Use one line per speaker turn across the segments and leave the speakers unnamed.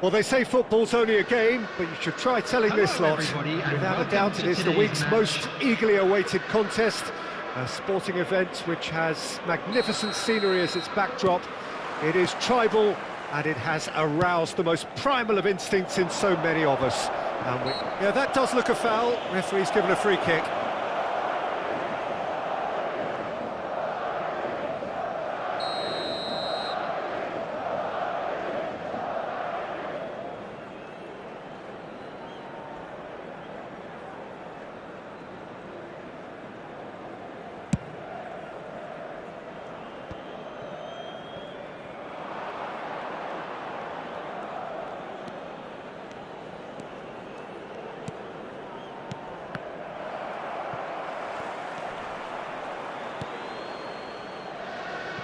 Well, they say football's only a game, but you should try telling this lot. Without a doubt, it is the week's most eagerly awaited contest, a sporting event which has magnificent scenery as its backdrop. It is tribal, and it has aroused the most primal of instincts in so many of us. And yeah, that does look a foul. Referee's given a free kick.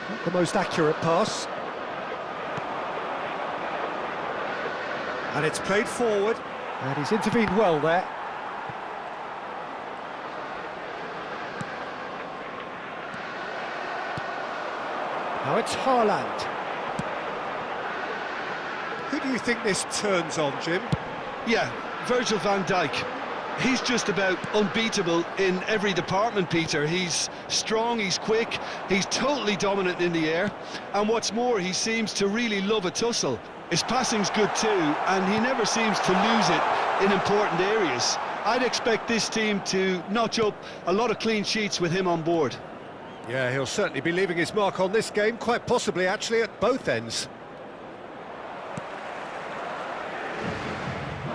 Not the most accurate pass. And it's played forward, and he's intervened well there. Now it's Haaland. Who do you think this turns on, Jim?
Yeah, Virgil van Dijk. He's just about unbeatable in every department, Peter. He's strong, he's quick, he's totally dominant in the air, and what's more, he seems to really love a tussle. His passing's good too, and he never seems to lose it in important areas. I'd expect this team to notch up a lot of clean sheets with him on board.
Yeah, he'll certainly be leaving his mark on this game, quite possibly actually at both ends.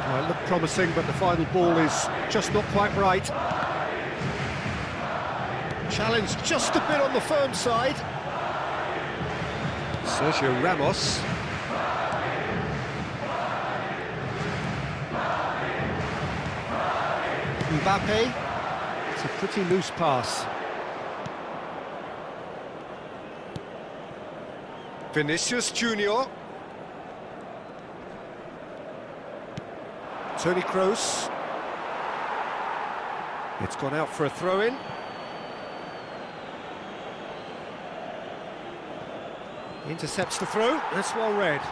It looked promising, but the final ball is just not quite right. Challenge just a bit on the firm side. Sergio Ramos. Mbappe. It's a pretty loose pass. Vinicius Junior. Toni Kroos. It's gone out for a throw-in. Intercepts the throw. That's well read.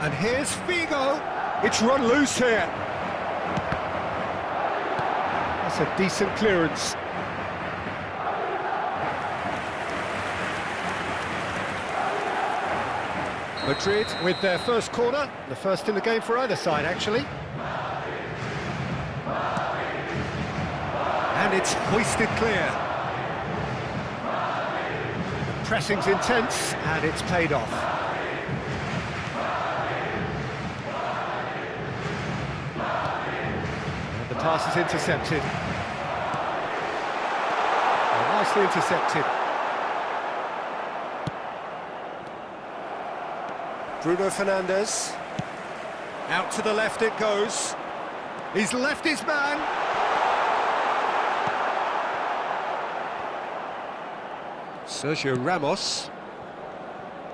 And here's Figo. It's run loose here. That's a decent clearance. Madrid with their first corner, the first in the game for either side, actually. And it's hoisted clear. The pressing's intense, and it's paid off. And the pass is intercepted. Oh, nicely intercepted. Bruno Fernandes, out to the left it goes, he's left his man. Sergio Ramos.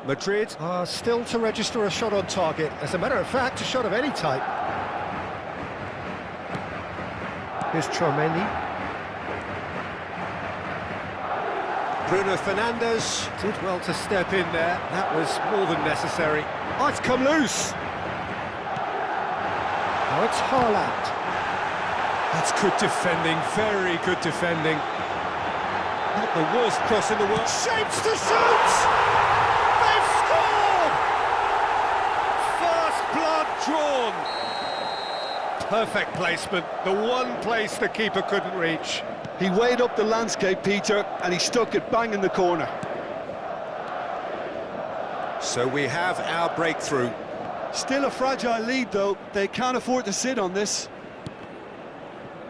Madrid are still to register a shot on target, as a matter of fact, a shot of any type. Here's Tchouaméni. Bruno Fernandes did well to step in there, that was more than necessary. Oh, it's come loose! Now it's Haaland. That's good defending, very good defending. Not the worst cross in the world. Shapes to shoot! They've scored! First blood drawn. Perfect placement, the one place the keeper couldn't reach.
He weighed up the landscape, Peter, and he stuck it bang in the corner.
So we have our breakthrough.
Still a fragile lead, though. They can't afford to sit on this.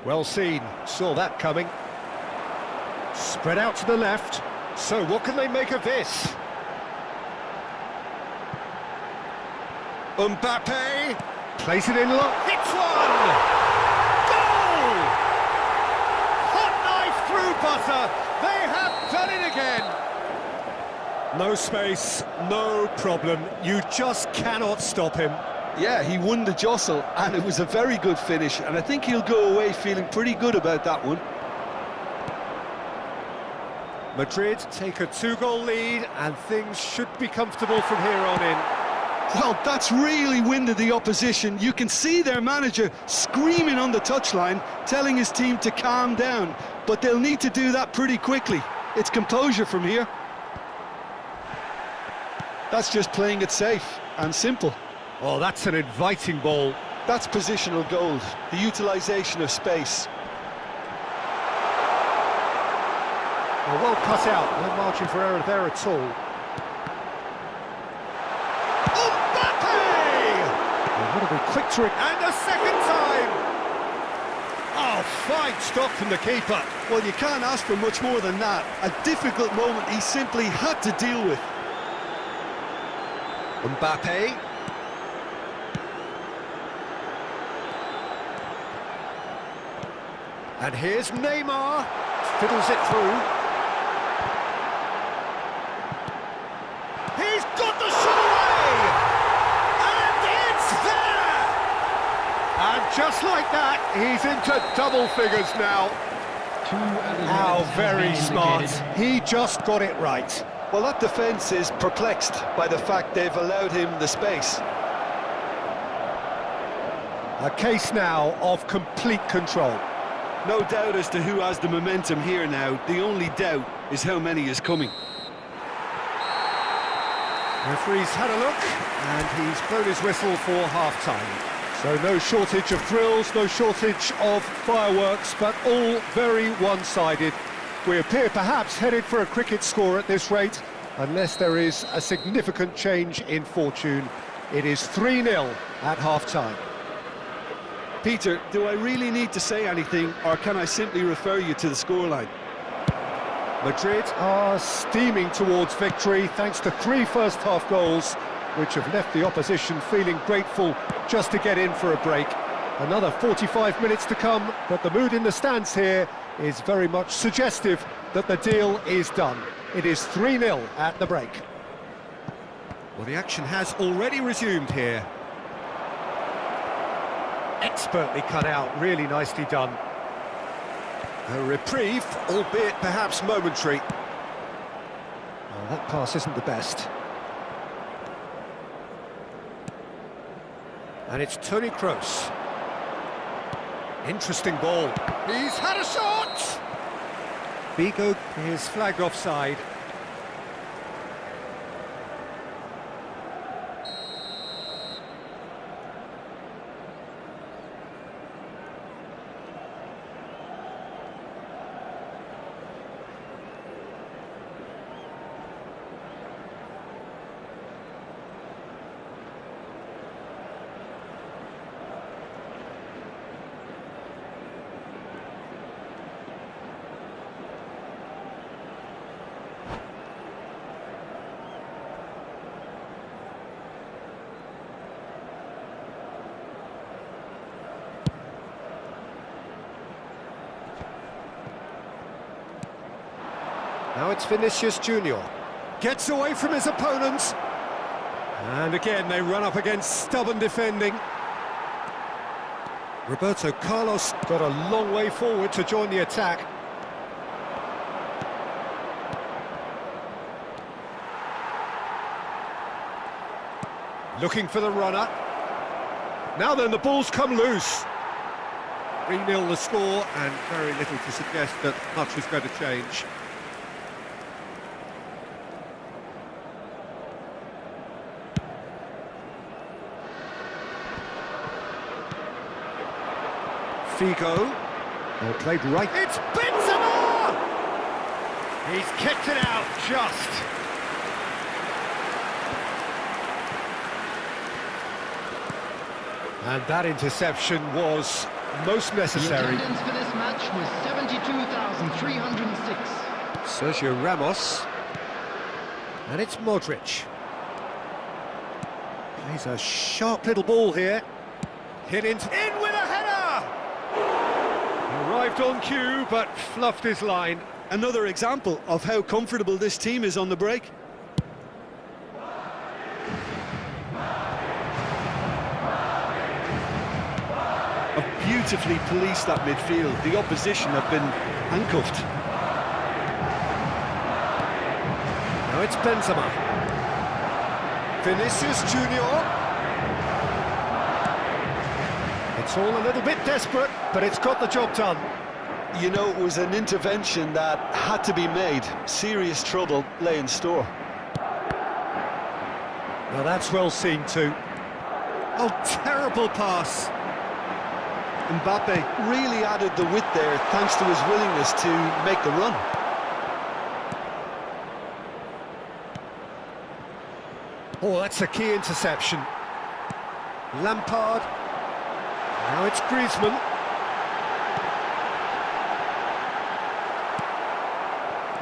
Well seen, saw that coming. Spread out to the left. So what can they make of this? Mbappe plays it in low. Hits one! Goal! Hot knife through butter. They have done it again. No space, no problem. You just cannot stop him.
Yeah, he won the jostle, and it was a very good finish, and I think he'll go away feeling pretty good about that one.
Madrid take a 2-goal lead, and things should be comfortable from here on in.
Well, that's really winded the opposition. You can see their manager screaming on the touchline, telling his team to calm down, but they'll need to do that pretty quickly. It's composure from here. That's just playing it safe and simple.
Oh, that's an inviting ball.
That's positional gold, the utilisation of space.
Well cut out, no margin for error there at all. What a quick trick, and a second time! Oh, fine stop from the keeper.
Well, you can't ask for much more than that. A difficult moment he simply had to deal with.
Mbappe. And here's Neymar. Fiddles it through. He's got the shot away! And it's there! And just like that, he's into double figures now. How very smart. He just got it right.
Well, that defence is perplexed by the fact they've allowed him the space.
A case now of complete control.
No doubt as to who has the momentum here now. The only doubt is how many is coming.
Referee's had a look, and he's blown his whistle for half-time. So no shortage of thrills, no shortage of fireworks, but all very one-sided. We appear perhaps headed for a cricket score at this rate, unless there is a significant change in fortune. It is 3-0 at half-time.
Peter, do I really need to say anything, or can I simply refer you to the scoreline?
Madrid are steaming towards victory thanks to 3 first-half goals, which have left the opposition feeling grateful just to get in for a break. Another 45 minutes to come, but the mood in the stands here is very much suggestive that the deal is done. It is 3-0 at the break. Well, the action has already resumed here. Expertly cut out, really nicely done. A reprieve, albeit perhaps momentary. Oh, that pass isn't the best. And it's Toni Kroos. Interesting ball. He's had a shot! Vigo is flagged offside. Now it's Vinicius Junior. Gets away from his opponents. And again, they run up against stubborn defending. Roberto Carlos got a long way forward to join the attack. Looking for the runner. Now then, the ball's come loose. 3-0 the score, and very little to suggest that much is going to change. Figo. Oh, played right. It's Benzema! He's kicked it out, just. And that interception was most necessary.
The attendance for this match was 72,306.
Sergio Ramos. And it's Modric. Plays a sharp little ball here. Hit in with a header! Arrived on cue, but fluffed his line.
Another example of how comfortable this team is on the break. Beautifully policed that midfield. The opposition have been handcuffed.
Now it's Benzema. Vinicius Junior. It's all a little bit desperate, but it's got the job done.
You know, it was an intervention that had to be made. Serious trouble lay in store.
Now that's well seen too. Oh, terrible pass. Mbappe
Really added the width there thanks to his willingness to make the run.
Oh, that's a key interception. Lampard. Now it's Griezmann.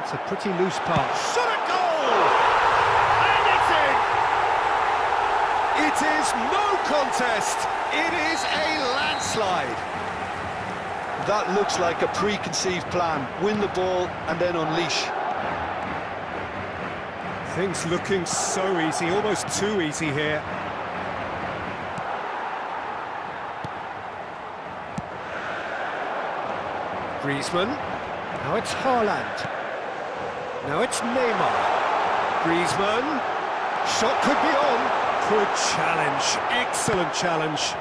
It's a pretty loose pass. Shot at goal! And it's in! It is no contest. It is a landslide.
That looks like a preconceived plan. Win the ball and then unleash.
Things looking so easy, almost too easy here. Griezmann. Now it's Haaland. Now it's Neymar. Griezmann. Shot could be on. Good challenge. Excellent challenge.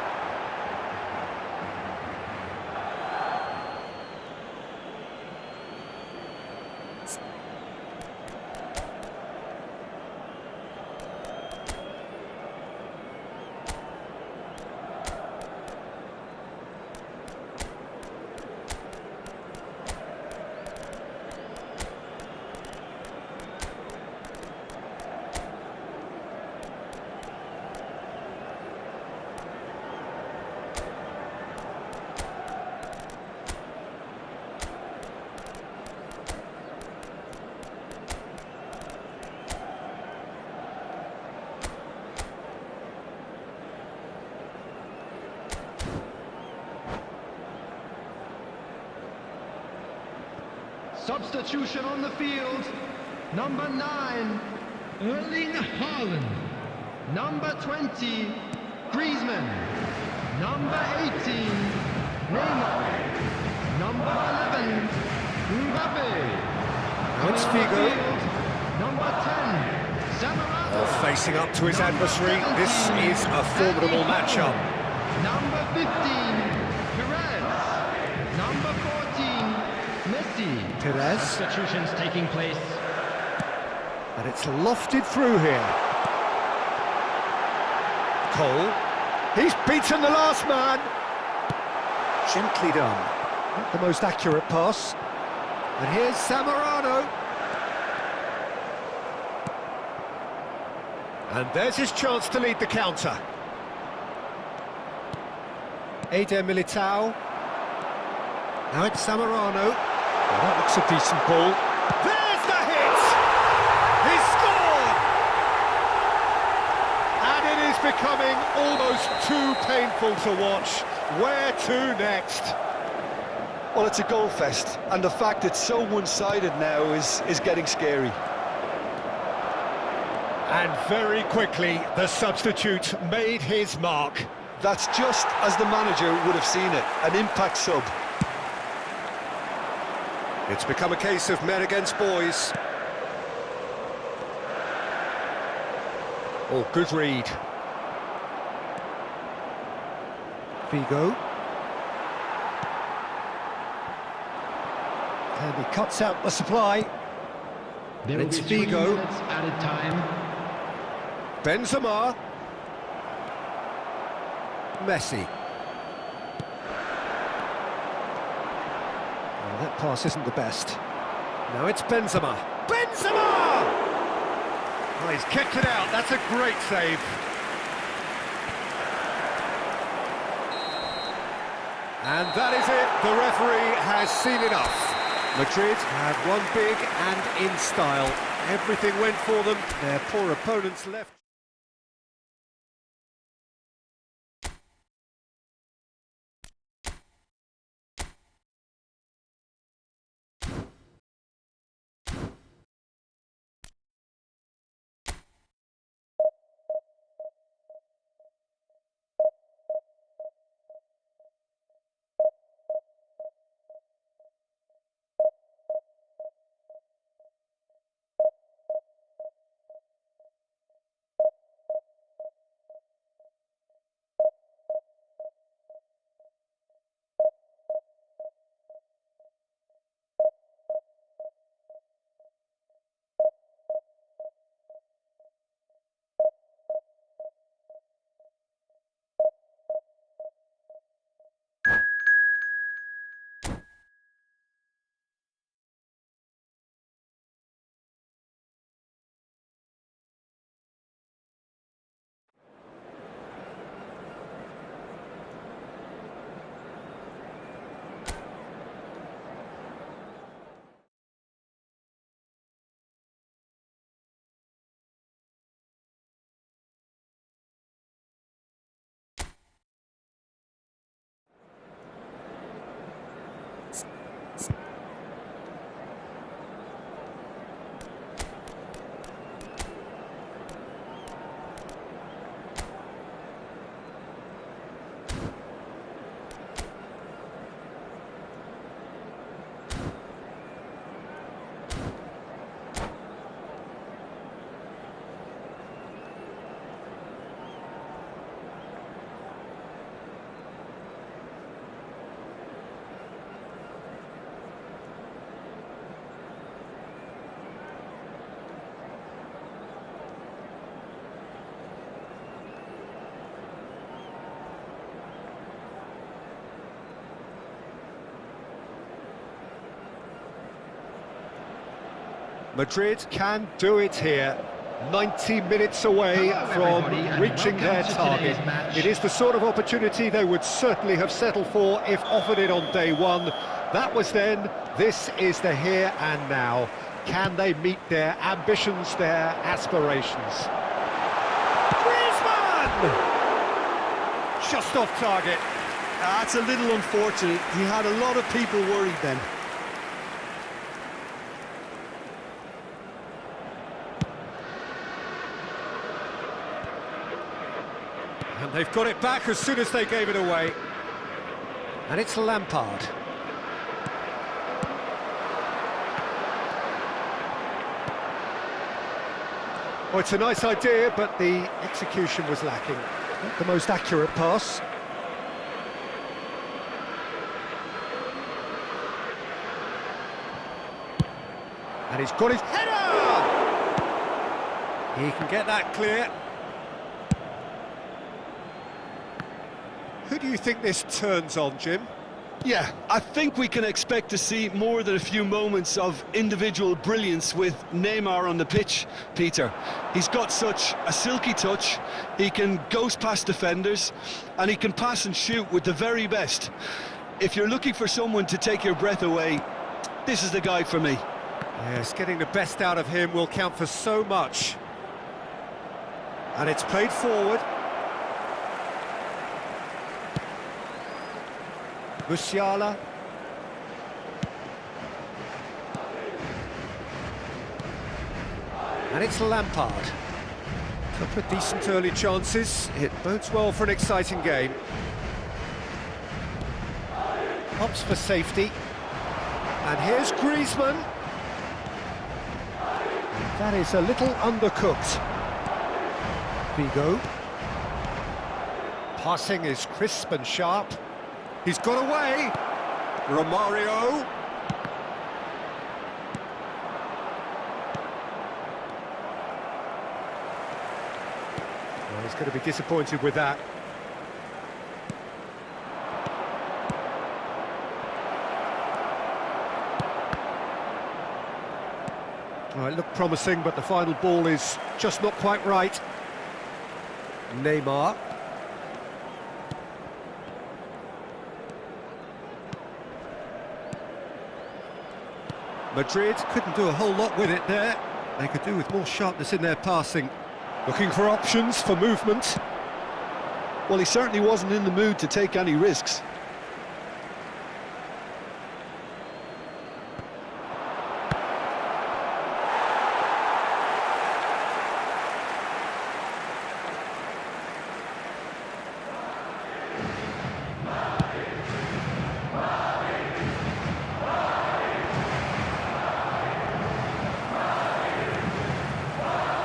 Substitution on the field. Number 9, Erling Haaland. Number 20, Griezmann. Number 18, Neymar. Number 11, Mbappe.
Now it's Figo.
Number 10, Zamorano.
Facing up to his adversary, this is a formidable matchup.
Number 15, Perez. Number 14, Messi.
Perez.
Substitutions taking place.
And it's lofted through here. Cole. He's beaten the last man. Gently done. Not the most accurate pass. And here's Zamorano. And there's his chance to lead the counter. Eder Militao. Now it's Zamorano. Well, that looks a decent ball. There's the hit! He's scored! And it is becoming almost too painful to watch. Where to next?
Well, it's a goal fest, and the fact it's so one-sided now is getting scary.
And very quickly, the substitute made his mark.
That's just as the manager would have seen it, an impact sub.
It's become a case of men against boys. Oh, good read. Figo. And he cuts out the supply.
There
It's
will be 3
Figo.
minutes added time.
Benzema. Messi. Oh, that pass isn't the best. Now it's Benzema. Benzema! Oh, he's kicked it out. That's a great save. And that is it. The referee has seen enough. Madrid had won big and in style. Everything went for them. Their poor opponents left. Madrid can do it here. 90 minutes away
Hello,
from
everybody, and
reaching
welcome
their
to
target.
today's match.
It is the sort of opportunity they would certainly have settled for if offered it on day one. That was then, this is the here and now. Can they meet their ambitions, their aspirations? Griezmann! Just off target.
That's a little unfortunate. He had a lot of people worried then.
And they've got it back as soon as they gave it away. And it's Lampard. Well, it's a nice idea, but the execution was lacking. Not the most accurate pass. And he's got his header! He can get that clear. Who do you think this turns on, Jim?
Yeah, I think we can expect to see more than a few moments of individual brilliance with Neymar on the pitch, Peter. He's got such a silky touch, he can ghost past defenders, and he can pass and shoot with the very best. If you're looking for someone to take your breath away, this is the guy for me.
Yes, getting the best out of him will count for so much. And it's played forward. Musiala. And it's Lampard. Couple of decent early chances. It bodes well for an exciting game. Opts for safety. And here's Griezmann. That is a little undercooked. Vigo. Passing is crisp and sharp. He's got away. Romario. Well, he's going to be disappointed with that. Well, it looked promising, but the final ball is just not quite right. Neymar. Madrid couldn't do a whole lot with it there. They could do with more sharpness in their passing. Looking for options, for movement.
Well, he certainly wasn't in the mood to take any risks.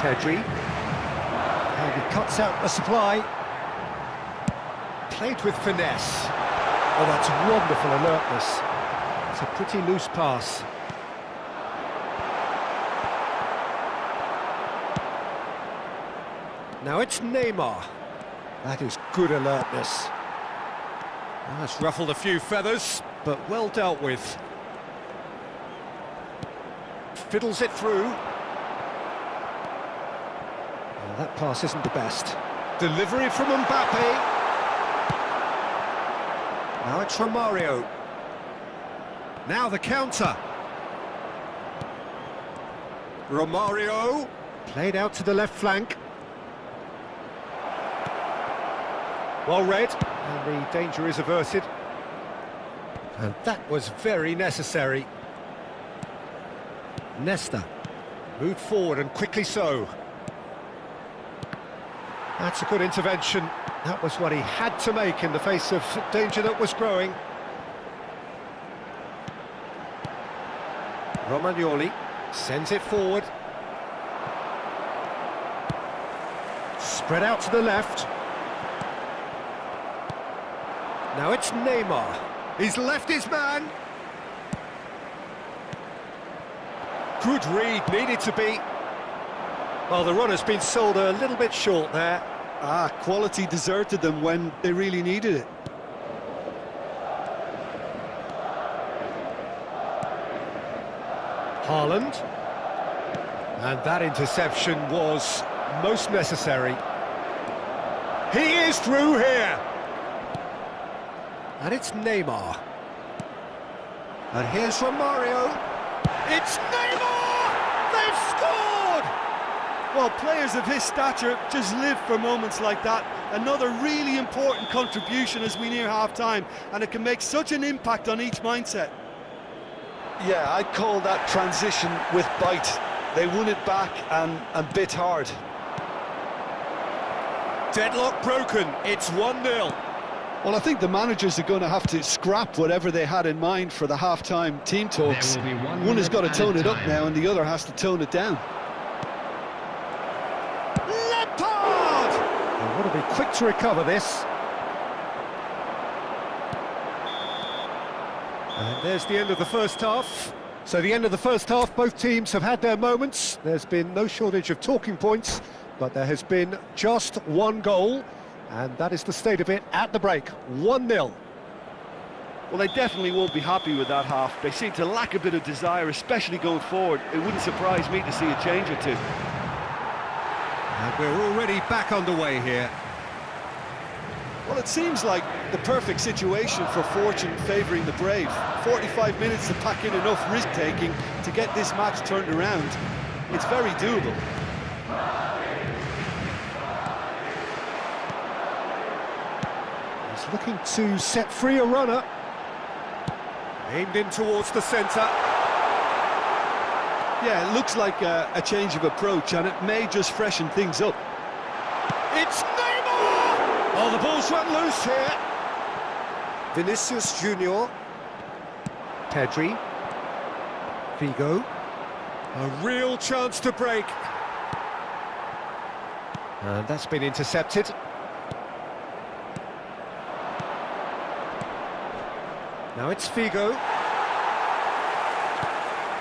Pedri. And he cuts out the supply. Played with finesse. Oh, that's wonderful alertness. It's a pretty loose pass. Now it's Neymar. That is good alertness. That's ruffled a few feathers, but well dealt with. Fiddles it through. Well, that pass isn't the best. Delivery from Mbappe. Now it's Romario. Now the counter. Romario. Played out to the left flank. Well read, and the danger is averted. And that was very necessary. Nesta moved forward, and quickly so. That's a good intervention. That was what he had to make in the face of danger that was growing. Romagnoli sends it forward. Spread out to the left. Now it's Neymar. He's left his man. Good read, needed to be. Well, the run has been sold a little bit short there.
Quality deserted them when they really needed it.
Haaland. And that interception was most necessary. He is through here. And it's Neymar. And here's Romario. It's Neymar! They've scored!
Well, players of his stature just live for moments like that. Another really important contribution as we near half-time, and it can make such an impact on each mindset. Yeah, I'd call that transition with bite. They won it back and bit hard.
Deadlock broken, it's 1-0.
Well, I think the managers are going to have to scrap whatever they had in mind for the half-time team talks.
There will be
One has got to tone it up
time.
now, and the other has to tone it down.
Lampard! They want to be quick to recover this. And there's the end of the first half. So the end of the first half, both teams have had their moments. There's been no shortage of talking points, but there has been just one goal, and that is the state of it at the break, 1-0.
Well, they definitely won't be happy with that half. They seem to lack a bit of desire, especially going forward. It wouldn't surprise me to see a change or two.
And we're already back underway here.
Well, it seems like the perfect situation for fortune favouring the brave. 45 minutes to pack in enough risk-taking to get this match turned around. It's very doable.
He's looking to set free a runner. Aimed in towards the centre.
Yeah, it looks like a change of approach, and it may just freshen things up.
It's Neymar! Oh, the ball's run loose here. Vinicius Junior. Pedri. Figo. A real chance to break. And that's been intercepted. Now it's Figo.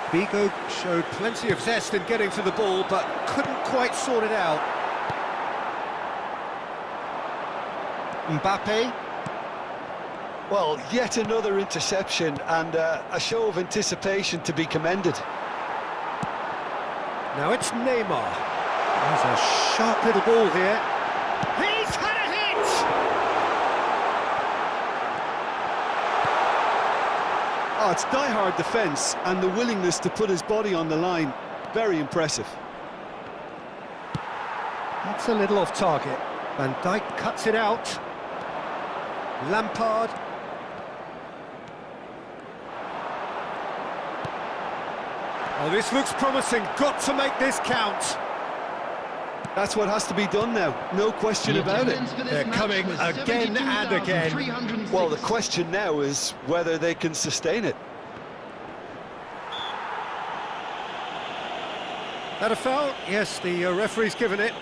Figo showed plenty of zest in getting to the ball, but couldn't quite sort it out. Mbappe.
Well, yet another interception and a show of anticipation to be commended.
Now it's Neymar. There's a sharp little ball here. He's had a hit!
Oh, it's die-hard defence and the willingness to put his body on the line. Very impressive.
That's a little off target. Van Dijk cuts it out. Lampard. Oh, this looks promising. Got to make this count.
That's what has to be done now. No question about it.
They're coming again and again.
Well, the question now is whether they can sustain it.
That a foul? Yes, the referee's given it.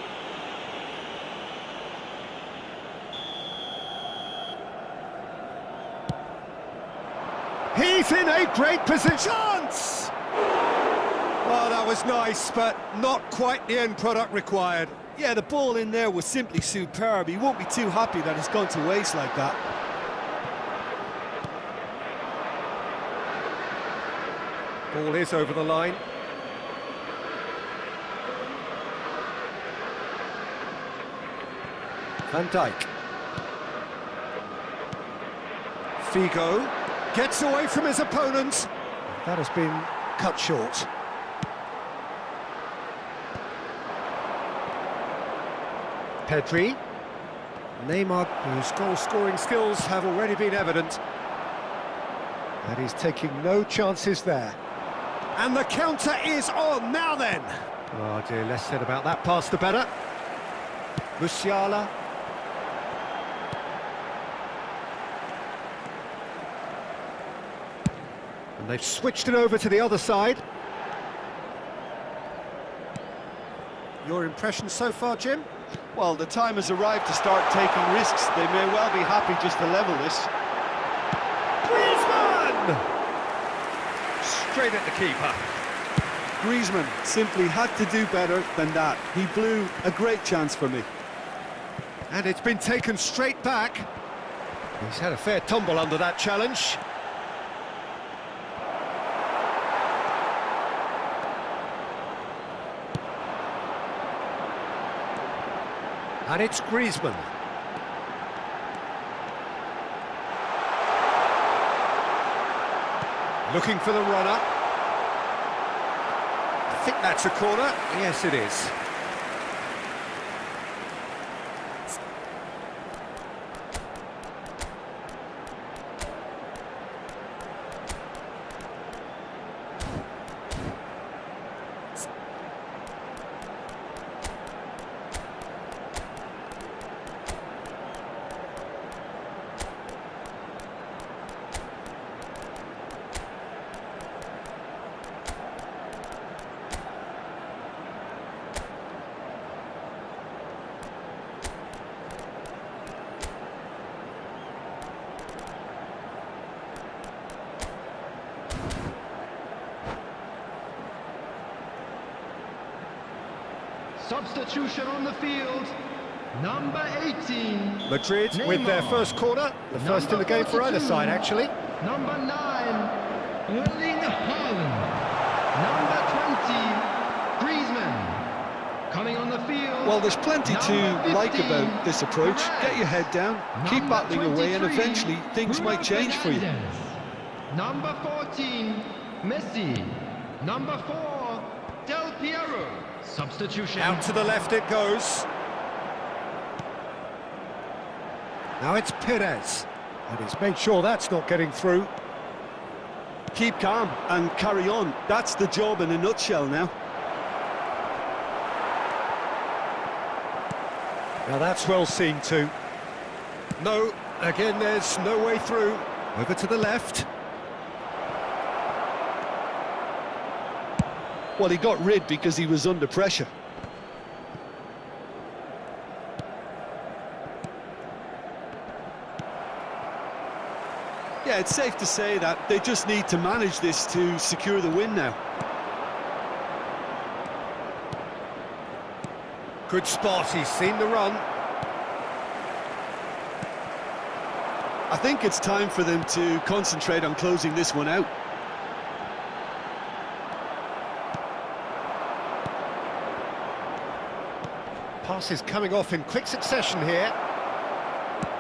He's in a great position! Oh, that was nice, but not quite the end product required.
Yeah, the ball in there was simply superb. He won't be too happy that it's gone to waste like that.
Ball is over the line. Van Dijk. Figo gets away from his opponent. That has been cut short. Pedri. Neymar, whose goal-scoring skills have already been evident. And he's taking no chances there. And the counter is on, now then! Oh dear, less said about that pass the better. Musiala. And they've switched it over to the other side. Your impression so far, Jim?
Well, the time has arrived to start taking risks. They may well be happy just to level this.
Griezmann! Straight at the keeper.
Griezmann simply had to do better than that. He blew a great chance for me.
And it's been taken straight back. He's had a fair tumble under that challenge. And it's Griezmann. Looking for the runner. I think that's a corner. Yes, it is.
Substitution on the field, number 18.
Madrid
Neymar.
with their first corner, the first in the game for either side, actually.
Number 9, Erling Haaland. Number 20, Griezmann. Coming on the field.
Well, there's plenty to
number
like
15,
about this approach.
Perez.
Get your head down, keep
Number
battling away, and
23,
eventually things
Bruno
might change for you.
Fernandes. Number 14, Messi. Number 4, Del Piero. Substitution.
Out to the left it goes. Now it's Perez. And he's made sure that's not getting through.
Keep calm and carry on. That's the job in a nutshell now.
Now that's well seen too. No, again there's no way through. Over to the left.
Well, he got rid because he was under pressure. Yeah, it's safe to say that they just need to manage this to secure the win now.
Good spot, he's seen the run.
I think it's time for them to concentrate on closing this one out.
Passes coming off in quick succession here.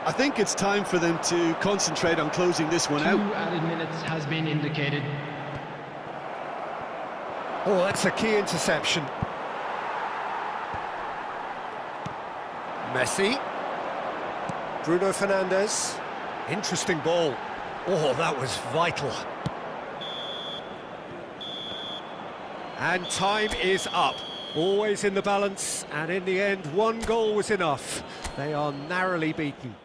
I think it's time for them to concentrate on closing this one
2
out.
added minutes has been indicated.
Oh, that's a key interception. Messi. Bruno Fernandes. Interesting ball. Oh, that was vital. And time is up. Always in the balance, and in the end, one goal was enough. They are narrowly beaten.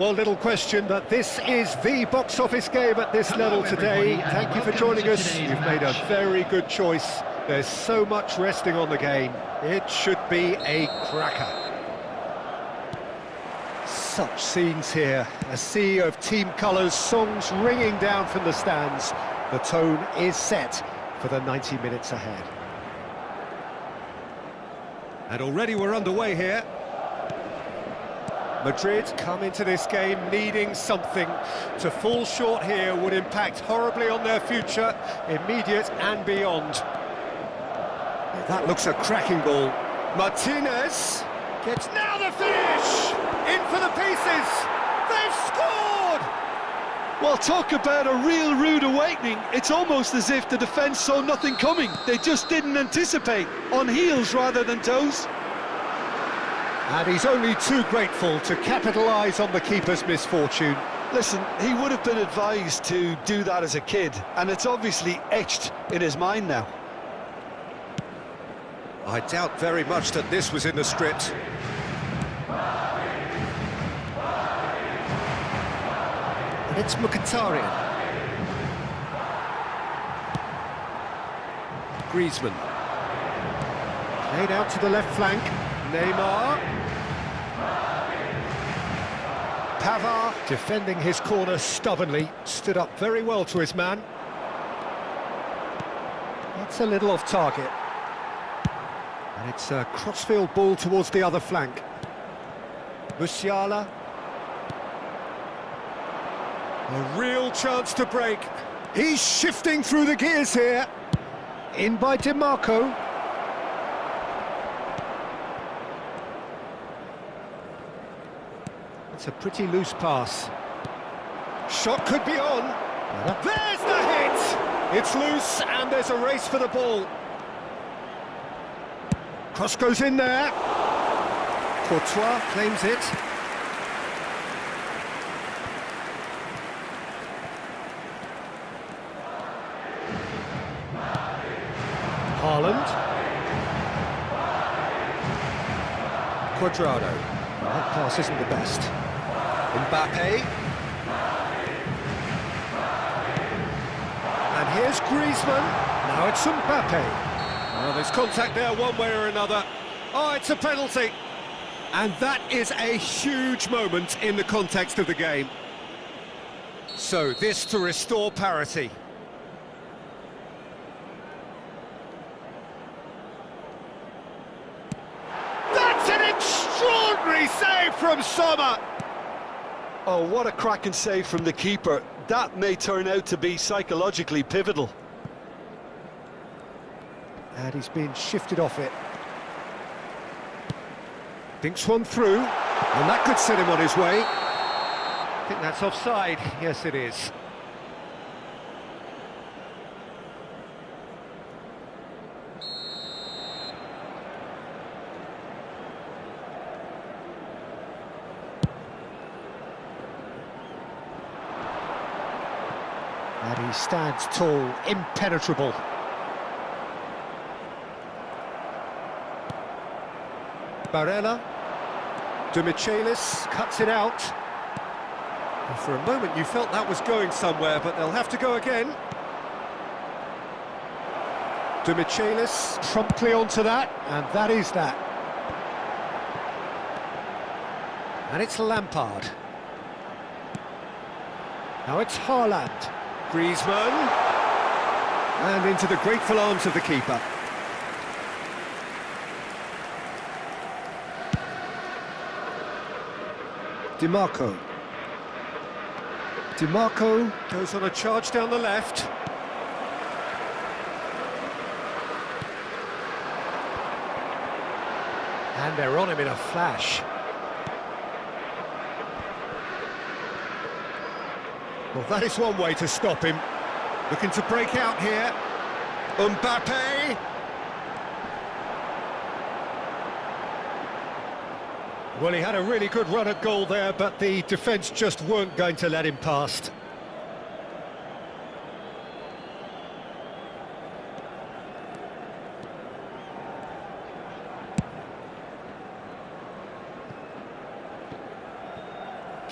Well, little question that this is the box office game at this level today. Thank you for joining us. You've made a very good choice. There's so much resting on the game. It should be a cracker. Such scenes here. A sea of team colours, songs ringing down from the stands. The tone is set for the 90 minutes ahead. And already we're underway here. Madrid come into this game needing something. To fall short here would impact horribly on their future, immediate and beyond. That looks a cracking ball. Martinez gets now the finish! In for the pieces! They've scored!
Well, talk about a real rude awakening. It's almost as if the defence saw nothing coming. They just didn't anticipate, on heels rather than toes.
And he's only too grateful to capitalise on the keeper's misfortune.
Listen, he would have been advised to do that as a kid, and it's obviously etched in his mind now.
I doubt very much that this was in the script. And it's Mkhitaryan. Griezmann. Played out to the left flank. Neymar. Pavard, defending his corner stubbornly, stood up very well to his man. That's a little off target. And it's a crossfield ball towards the other flank. Musiala. A real chance to break. He's shifting through the gears here. In by DiMarco. It's a pretty loose pass. Shot could be on. There's the hit! It's loose and there's a race for the ball. Cross goes in there. Courtois claims it. Haaland. Cuadrado. That pass isn't the best. Mbappe. And here's Griezmann. Now it's Mbappe. Well, there's contact there one way or another. Oh, it's a penalty. And that is a huge moment in the context of the game. So this to restore parity. That's an extraordinary save from Sommer.
Oh, what a cracking save from the keeper. That may turn out to be psychologically pivotal.
And he's been shifted off it. Thinks one through, and that could set him on his way. I think that's offside. Yes, it is. And he stands tall, impenetrable. Barella. De Michelis cuts it out. And for a moment you felt that was going somewhere, but they'll have to go again. De Michelis promptly onto that, and that is that. And it's Lampard. Now it's Haaland. Griezmann. And into the grateful arms of the keeper. DiMarco. DiMarco goes on a charge down the left. And they're on him in a flash. Well, that is one way to stop him. Looking to break out here. Mbappe. Well, he had a really good run at goal there, but the defence just weren't going to let him past.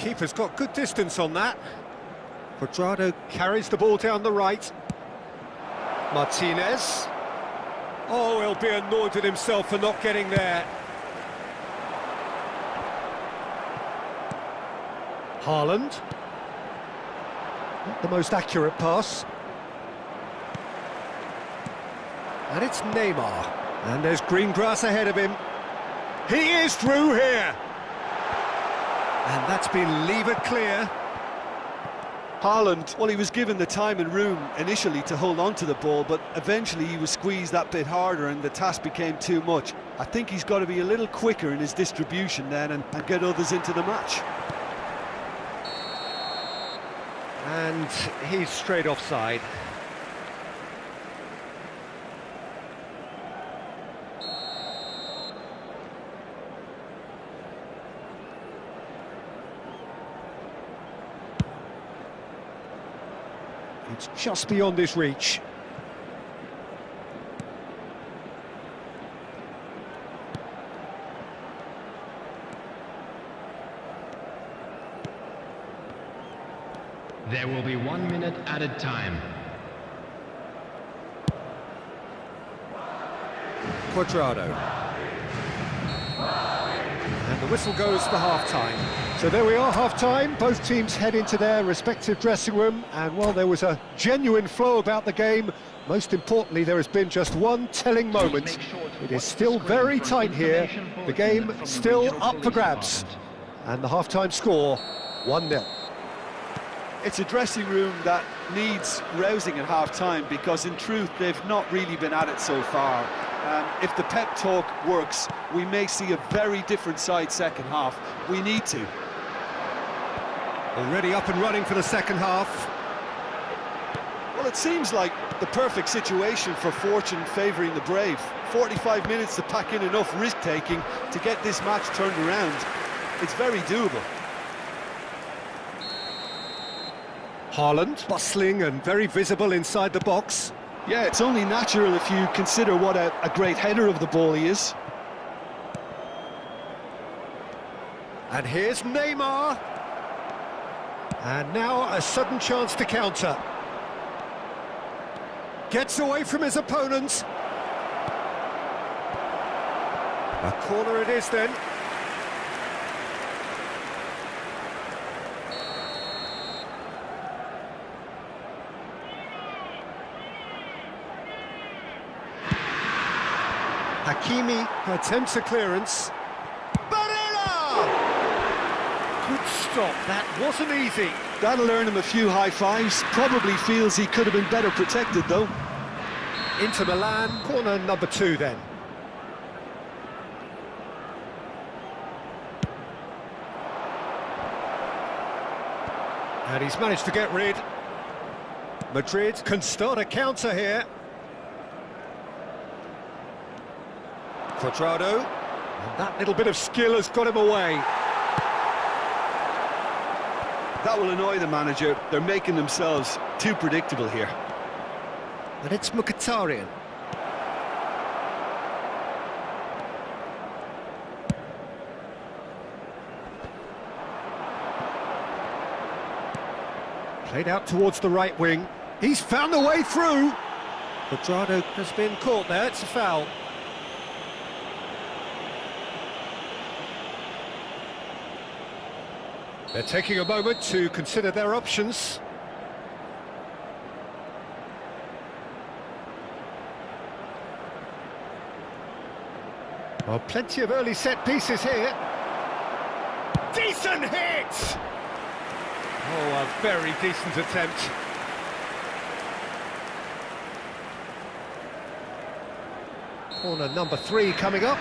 keeper's got good distance on that. Quadrado carries the ball down the right. Martinez. Oh, he'll be annoyed at himself for not getting there. Haaland. Not the most accurate pass. And it's Neymar. And there's green grass ahead of him. He is through here. And that's been levered clear.
Haaland, well, he was given the time and room initially to hold on to the ball, but eventually he was squeezed that bit harder and the task became too much. I think he's got to be a little quicker in his distribution then and get others into the match.
And he's straight offside. It's just beyond his reach.
There will be 1 minute added time.
Quadrado. And the whistle goes for half-time. So there we are, half-time. Both teams head into their respective dressing room, and while there was a genuine flow about the game, most importantly, there has been just one telling moment. It is still very tight here. The game still up for grabs. And the half-time score, 1-0.
It's a dressing room that needs rousing at half-time because, in truth, they've not really been at it so far. If the pep talk works, we may see a very different side second half. We need to.
Already up and running for the second half.
Well, it seems like the perfect situation for fortune favouring the brave. 45 minutes to pack in enough risk-taking to get this match turned around. It's very doable.
Haaland, bustling and very visible inside the box.
Yeah, it's only natural if you consider what a great header of the ball he is.
And here's Neymar. And now a sudden chance to counter. Gets away from his opponent. A corner it is then. Hakimi attempts a clearance. Barella! Good stop, that wasn't easy.
That'll earn him a few high fives. Probably feels he could have been better protected, though.
Inter Milan, corner number 2 then. And he's managed to get rid. Madrid can start a counter here. Quadrado, and that little bit of skill has got him away.
That will annoy the manager. They're making themselves too predictable here.
And it's Mkhitaryan. Played out towards the right wing. He's found a way through. Quadrado has been caught there, it's a foul. They're taking a moment to consider their options. Well, plenty of early set pieces here. Decent hit! Oh, a very decent attempt. Corner number 3 coming up.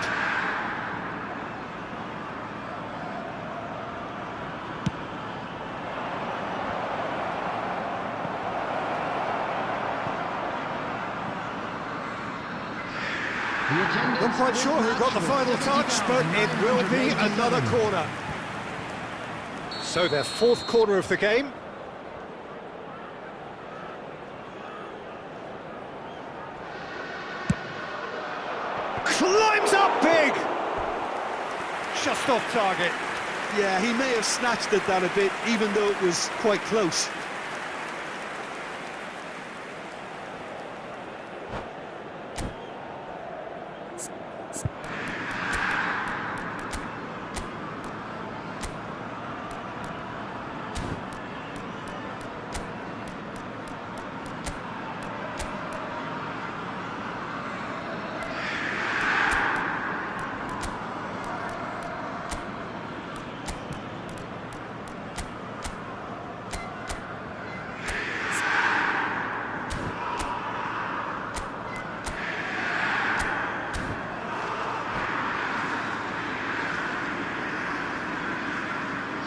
Not quite sure who got the final touch, but it will be another corner. So their 4th corner of the game. Climbs up big! Just off target.
Yeah, he may have snatched at that a bit, even though it was quite close.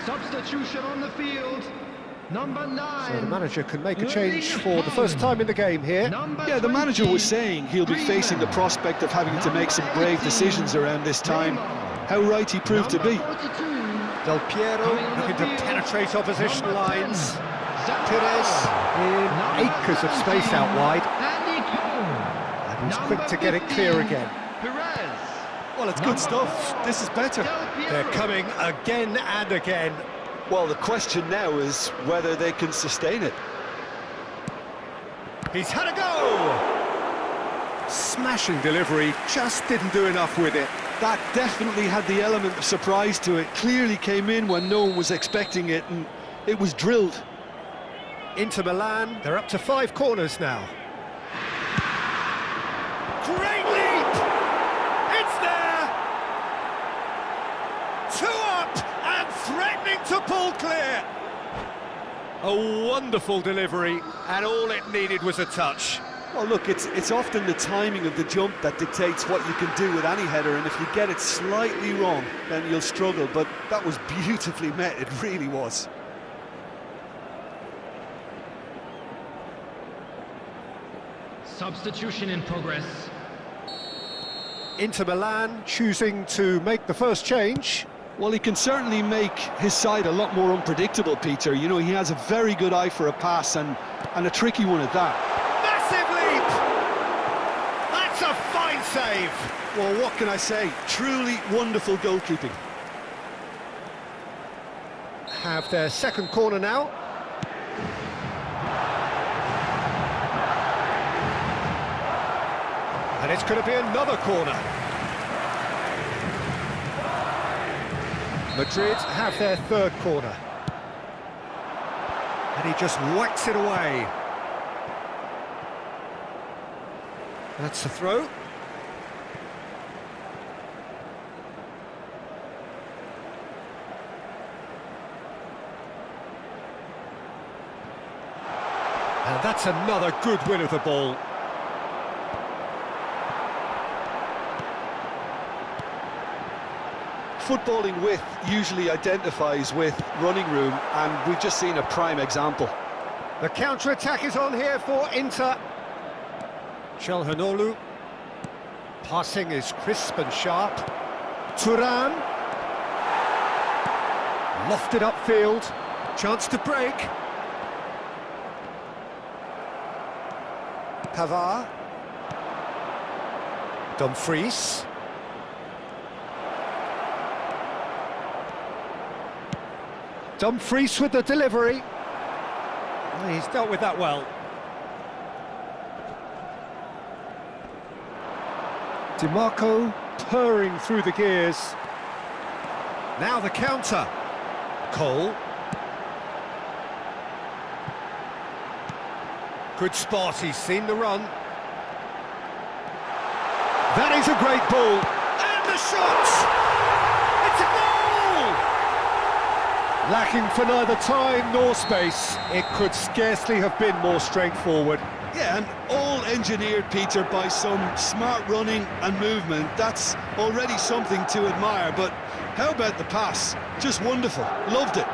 Substitution on the field. Number 9.
So the manager can make a change for the first time in the game here.
Yeah, the manager was saying he'll be facing the prospect of having to make some brave decisions around this time. How right he proved to be.
Del Piero looking to penetrate opposition lines. Perez in acres of space out wide. And he's quick to get it clear again.
Well, it's good stuff. This is better.
They're coming again and again.
Well, the question now is whether they can sustain it.
He's had a go! Smashing delivery, just didn't do enough with it.
That definitely had the element of surprise to it. Clearly came in when no one was expecting it, and it was drilled.
Inter Milan, they're up to 5 corners now. Great leap! It's there! 2 up and threatening to pull clear. A wonderful delivery, and all it needed was a touch.
Well, look, it's often the timing of the jump that dictates what you can do with any header, and if you get it slightly wrong, then you'll struggle, but that was beautifully met, it really was.
Substitution in progress.
Inter Milan choosing to make the first change.
Well, he can certainly make his side a lot more unpredictable, Peter. You know, he has a very good eye for a pass, and a tricky one at that.
Massive leap! That's a fine save!
Well, what can I say? Truly wonderful goalkeeping.
Have their second corner now. And it's going to be another corner. Madrid have their third corner. And he just whacks it away. That's the throw. And that's another good win of the ball.
Footballing width usually identifies with running room, and we've just seen a prime example.
The counter-attack is on here for Inter. Çalhanoğlu. Passing is crisp and sharp. Thuram. Lofted upfield. Chance to break. Pavard. Dumfries. Dumfries with the delivery. He's dealt with that well. DiMarco purring through the gears. Now the counter. Cole. Good spot, he's seen the run. That is a great ball. And the shot! It's a goal! Lacking for neither time nor space. It could scarcely have been more straightforward.
Yeah, and all engineered, Peter, by some smart running and movement. That's already something to admire, but how about the pass? Just wonderful. Loved it.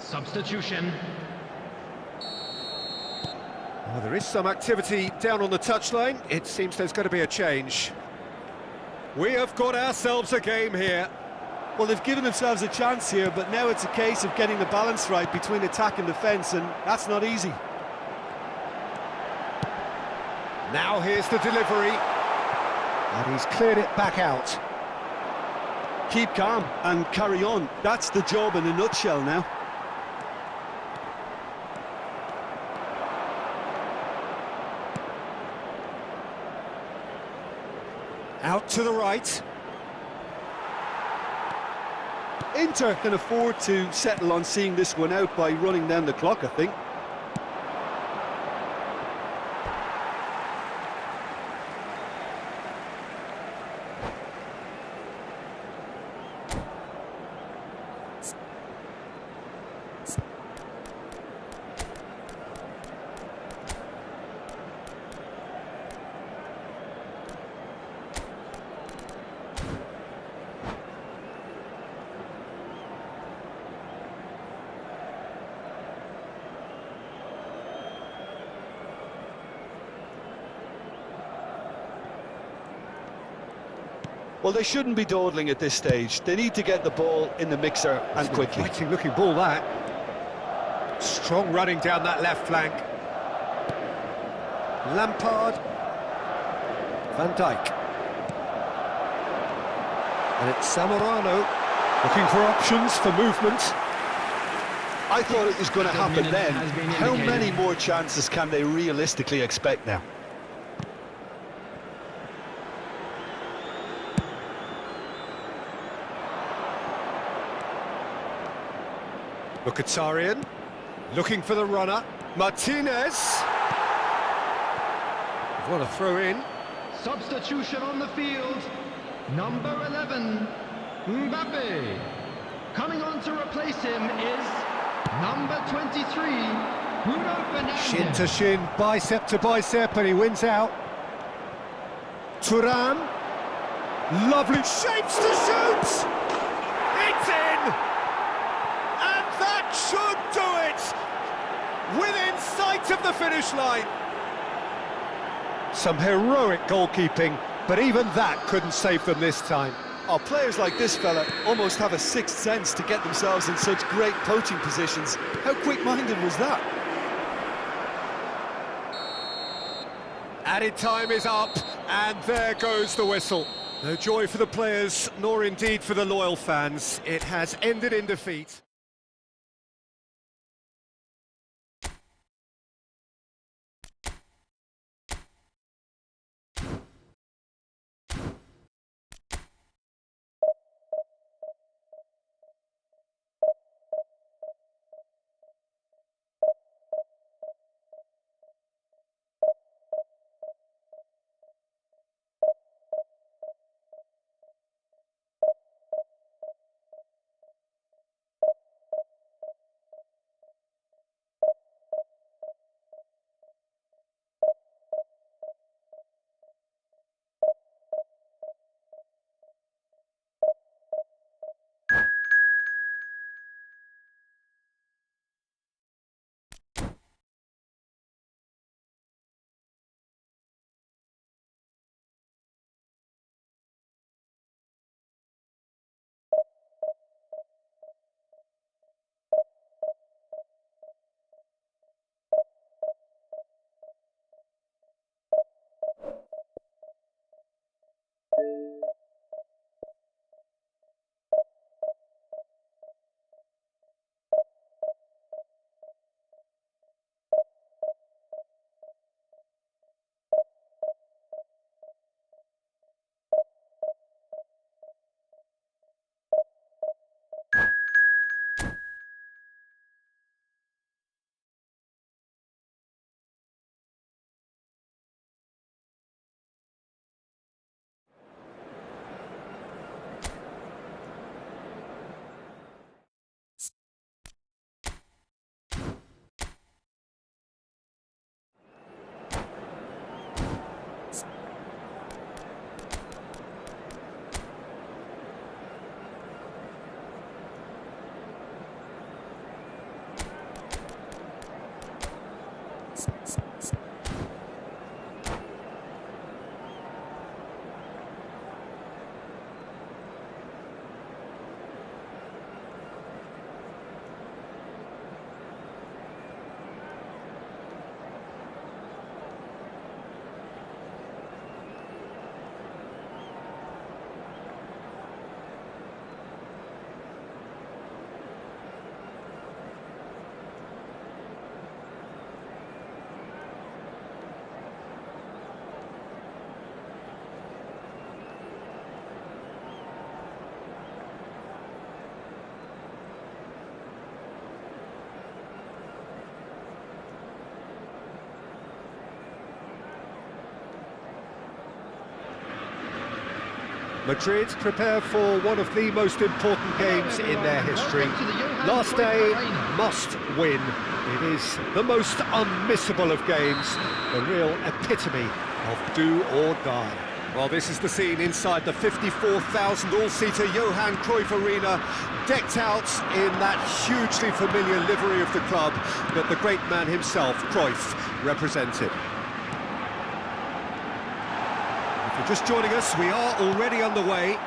Substitution.
Well, there is some activity down on the touchline. It seems there's going to be a change. We have got ourselves a game here.
Well, they've given themselves a chance here, but now it's a case of getting the balance right between attack and defence, and that's not easy.
Now here's the delivery. And he's cleared it back out.
Keep calm and carry on. That's the job in a nutshell now.
Out to the right.
Inter can afford to settle on seeing this one out by running down the clock, I think. Well, they shouldn't be dawdling at this stage. They need to get the ball in the mixer and quickly.
Fighting looking ball, that. Strong running down that left flank. Lampard. Van Dijk. And it's Zamorano looking for options for movement.
I thought it was going to happen then. How many more chances can they realistically expect now?
Mkhitaryan, looking for the runner. Martinez. What a throw in.
Substitution on the field. Number 11, Mbappe. Coming on to replace him is number 23, Bruno Fernandes.
Shin to shin, bicep to bicep, and he wins out. Thuram. Lovely shapes to shoot. It's in. That should do it! Within sight of the finish line. Some heroic goalkeeping, but even that couldn't save them this time.
Oh, players like this fella almost have a sixth sense to get themselves in such great poaching positions. How quick-minded was that?
Added time is up, and there goes the whistle. No joy for the players, nor indeed for the loyal fans. It has ended in defeat. Madrid prepare for one of the most important games in their history. Last day, must win. It is the most unmissable of games, the real epitome of do or die. Well, this is the scene inside the 54,000 all-seater Johan Cruyff Arena, decked out in that hugely familiar livery of the club that the great man himself, Cruyff, represented. If you're just joining us, we are already underway.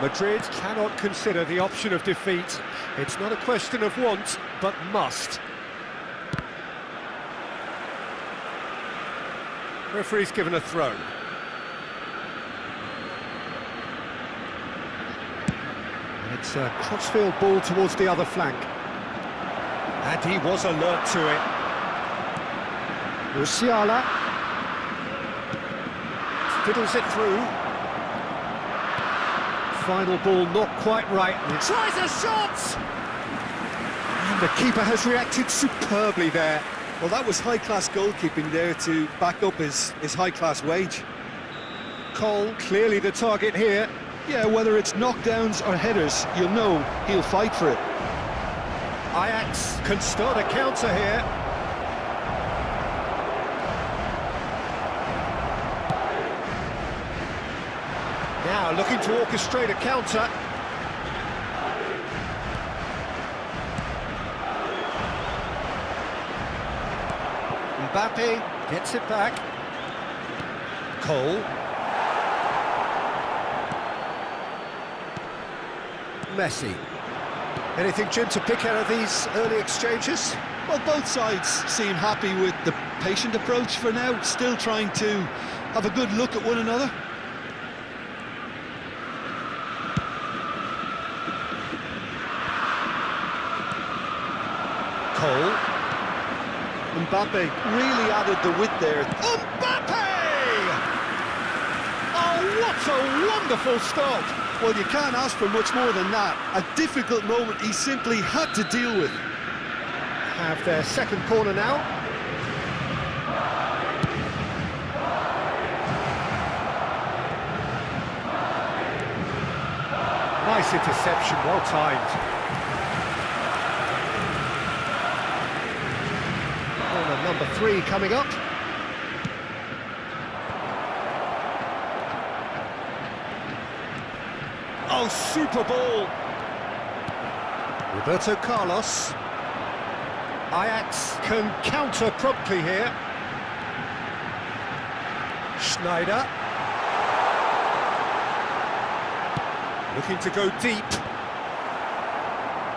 Madrid cannot consider the option of defeat. It's not a question of want, but must. Referee's given a throw. And it's a crossfield ball towards the other flank. And he was alert to it. Musiala fiddles it through. Final ball not quite right. Tries a shot! And the keeper has reacted superbly there.
Well, that was high-class goalkeeping there to back up his high-class wage.
Cole, clearly the target here.
Yeah, whether it's knockdowns or headers, you'll know he'll fight for it.
Ajax can start a counter here. Now looking to orchestrate a counter. Mbappe gets it back. Cole. Messi. Anything, Jim, to pick out of these early exchanges?
Well, both sides seem happy with the patient approach for now, still trying to have a good look at one another.
Cole.
Mbappe really added the width there.
Mbappe! Oh, what a wonderful stop!
Well, you can't ask for much more than that. A difficult moment he simply had to deal with.
Have their second corner now. Nice interception, well timed. Corner number 3 coming up. Oh, super ball! Roberto Carlos. Ajax can counter promptly here. Schneider. Looking to go deep.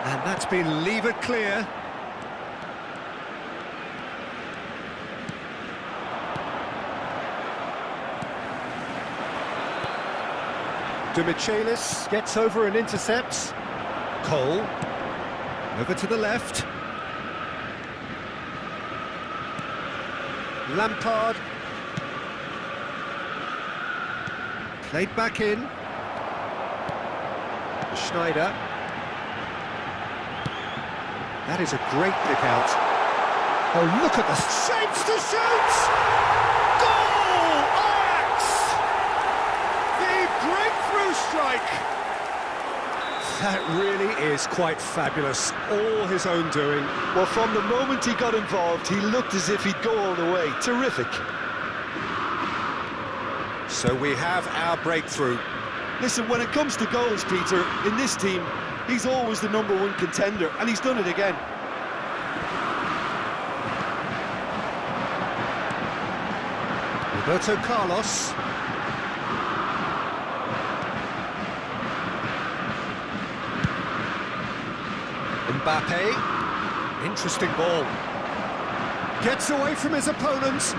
And that's been levered clear. De Michelis gets over and intercepts. Cole. Over to the left. Lampard. Played back in. Schneider. That is a great pick out. Oh, look at the shapes to shoot! Goal! Ajax! The breakthrough strike! That really is quite fabulous. All his own doing.
Well, from the moment he got involved, he looked as if he'd go all the way. Terrific.
So we have our breakthrough.
Listen, when it comes to goals, Peter, in this team, he's always the #1 contender, and he's done it again.
Roberto Carlos. Mbappe. Interesting ball. Gets away from his opponent.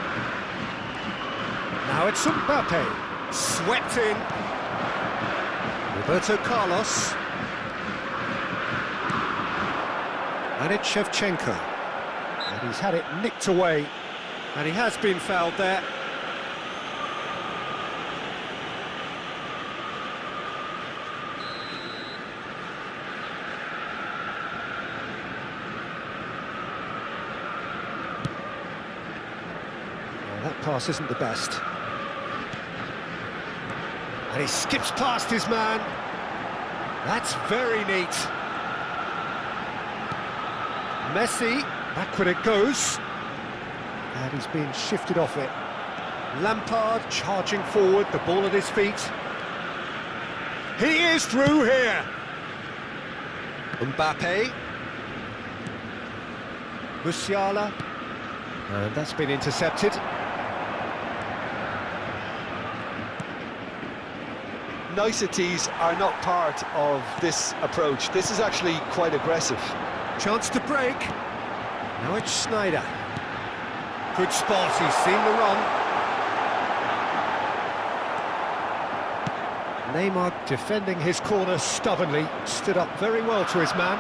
Now it's Mbappe. Swept in. Roberto Carlos. And it's Shevchenko. And he's had it nicked away. And he has been fouled there. Well, that pass isn't the best. And he skips past his man. That's very neat. Messi, backward it goes. And he's being shifted off it. Lampard charging forward, the ball at his feet. He is through here. Mbappe. Musiala. And that's been intercepted.
Niceties are not part of this approach. This is actually quite aggressive.
Chance to break. Now it's Schneider. Good spot, he's seen the run. Neymar defending his corner stubbornly, stood up very well to his man.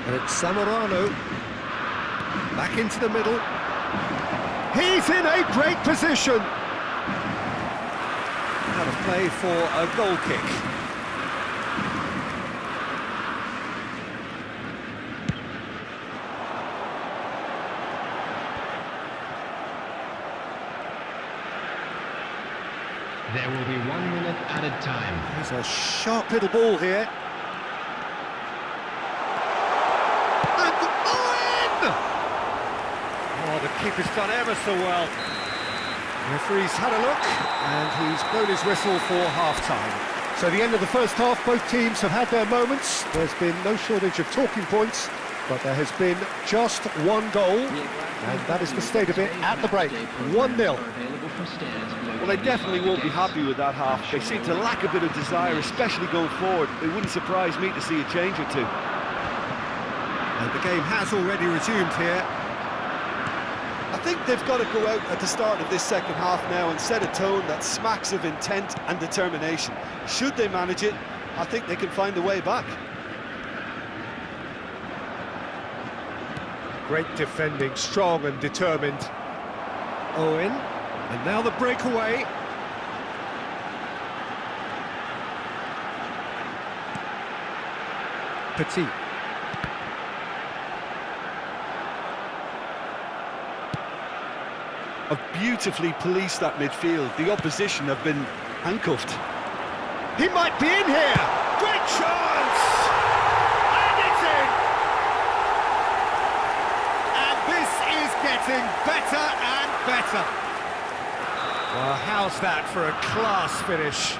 And it's Zamorano. Back into the middle. He's in a great position. Out of play for a goal kick.
There will be 1 minute added time.
There's a sharp little ball here. And in! Oh, the keeper's done ever so well. The referee's had a look, and he's blown his whistle for half-time. So the end of the first half, both teams have had their moments. There's been no shortage of talking points, but there has been just one goal, and that is the state of it at the break. 1-0.
Well, they definitely won't be happy with that half. They seem to lack a bit of desire, especially going forward. It wouldn't surprise me to see a change or two.
And the game has already resumed here.
I think they've got to go out at the start of this second half now and set a tone that smacks of intent and determination. Should they manage it, I think they can find a way back.
Great defending, strong and determined. Owen, and now the breakaway. Petit.
Have beautifully policed that midfield. The opposition have been handcuffed.
He might be in here! Great chance! And it's in! And this is getting better and better. Well, how's that for a class finish?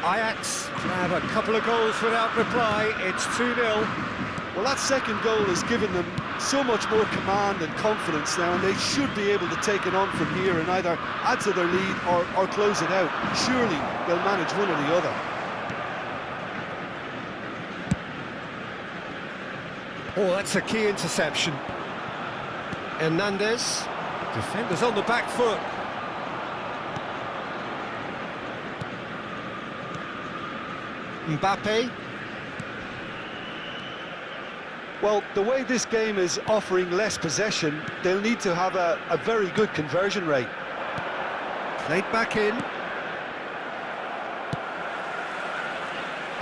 Ajax grab a couple of goals without reply. It's 2-0.
Well, that second goal has given them so much more command and confidence now, and they should be able to take it on from here and either add to their lead or close it out. Surely they'll manage one or the other.
Oh, that's a key interception. Hernandez, defenders on the back foot. Mbappe.
Well, the way this game is offering less possession, they'll need to have a very good conversion rate.
Played back in.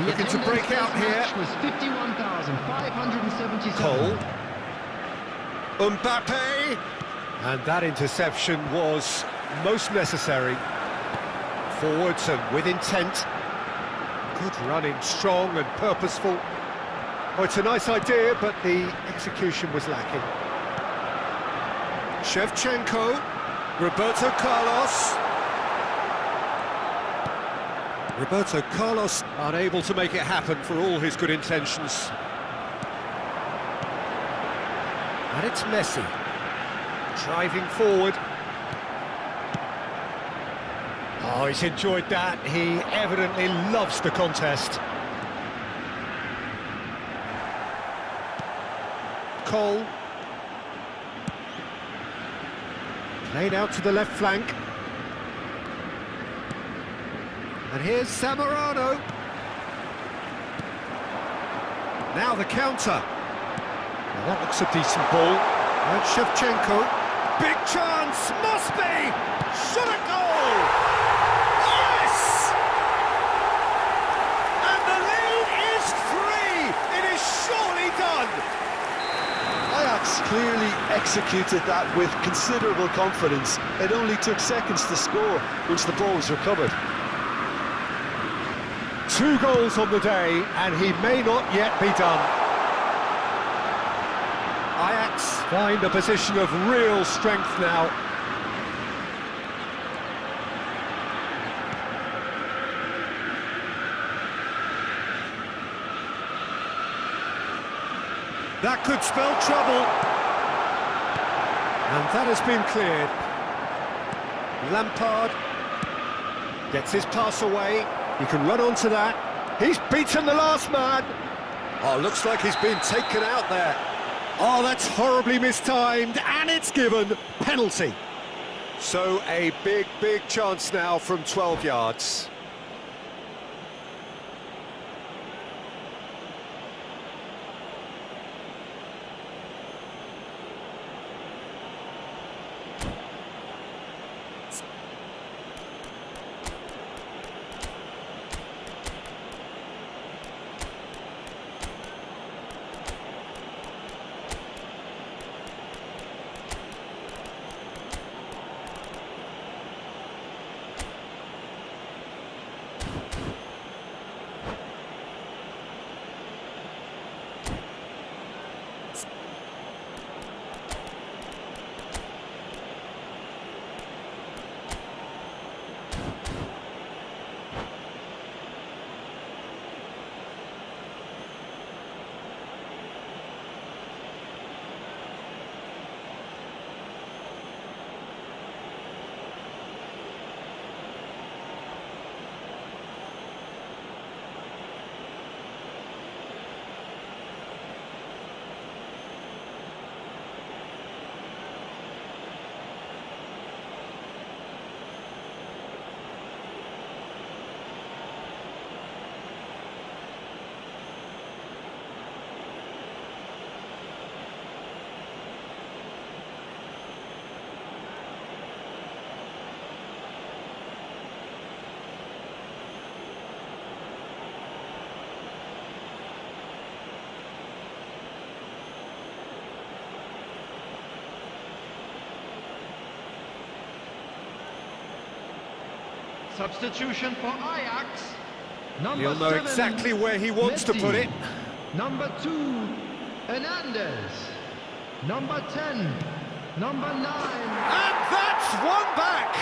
Looking to break out here.
Was 51,577.
Cole. Mbappe. And that interception was most necessary. Forwards and with intent. Good running, strong and purposeful. Oh, it's a nice idea, but the execution was lacking. Shevchenko, Roberto Carlos. Roberto Carlos unable to make it happen for all his good intentions. And it's Messi, driving forward. Oh, he's enjoyed that. He evidently loves the contest. Cole. Played out to the left flank. And here's Zamorano. Now the counter. Well, that looks a decent ball. And Shevchenko. Big chance, must be! Shot a goal! Yes! And the lead is 3! It is surely done!
Ajax clearly executed that with considerable confidence. It only took seconds to score once the ball was recovered.
2 goals on the day, and he may not yet be done. Ajax find a position of real strength now. That could spell trouble. And that has been cleared. Lampard gets his pass away. He can run onto that. He's beaten the last man. Oh, looks like he's been taken out there. Oh, that's horribly mistimed, and it's given. Penalty. So a big, big chance now from 12 yards.
Substitution for Ajax.
He'll know
7,
exactly where he wants to put it.
Number 2, Hernandez. Number 10, number 9.
And that's one back!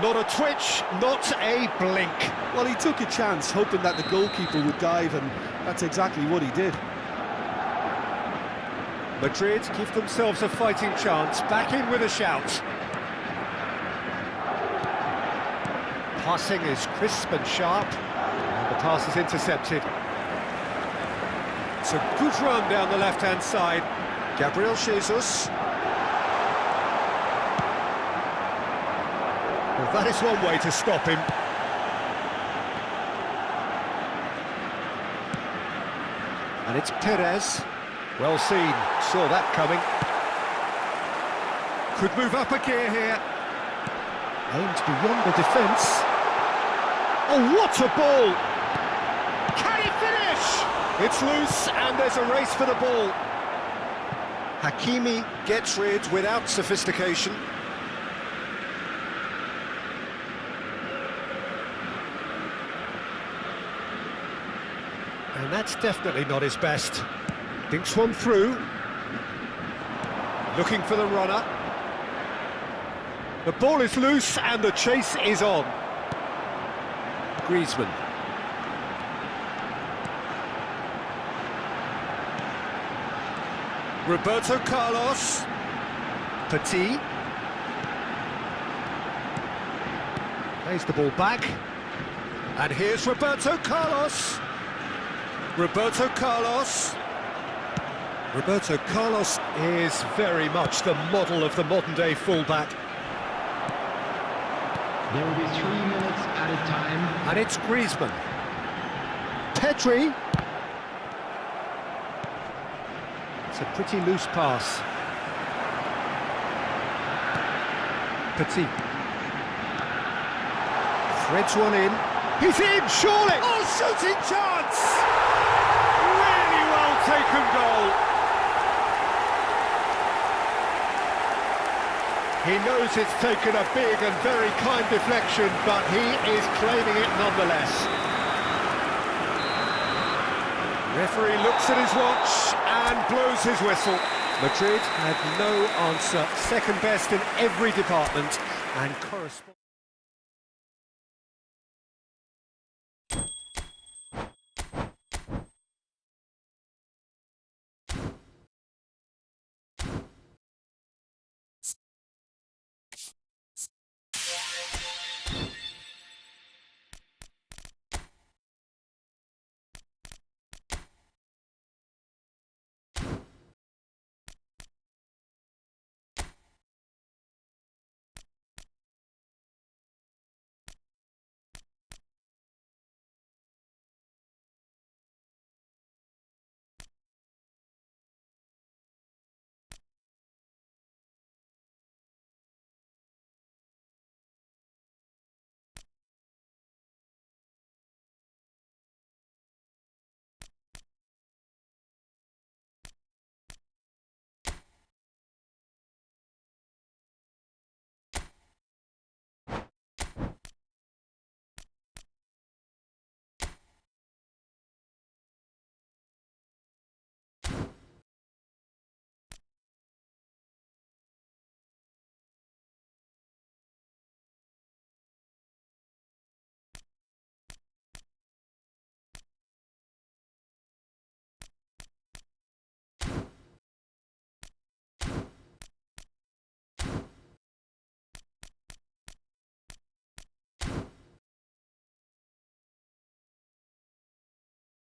Not a twitch, not a blink.
Well, he took a chance, hoping that the goalkeeper would dive, and that's exactly what he did.
Madrid give themselves a fighting chance, back in with a shout. Passing is crisp and sharp, and the pass is intercepted. It's a good run down the left-hand side. Gabriel Jesus. Well, that is one way to stop him. And it's Perez. Well seen, saw that coming. Could move up a gear here. Aimed beyond the defence. Oh, what a ball! Can he finish? It's loose, and there's a race for the ball. Hakimi gets rid without sophistication. And that's definitely not his best. Dinks one through. Looking for the runner. The ball is loose and the chase is on. Griezmann. Roberto Carlos. Petit. Plays the ball back. And here's Roberto Carlos. Roberto Carlos. Roberto Carlos is very much the model of the modern-day fullback.
There will be 3 minutes added time.
And it's Griezmann. Pedri. It's a pretty loose pass. Petit. Threads one in. He's in, surely! Oh, shooting chance! Really well taken goal. He knows it's taken a big and very kind deflection, but he is claiming it nonetheless. Referee looks at his watch and blows his whistle. Madrid had no answer, second best in every department, and corresponding.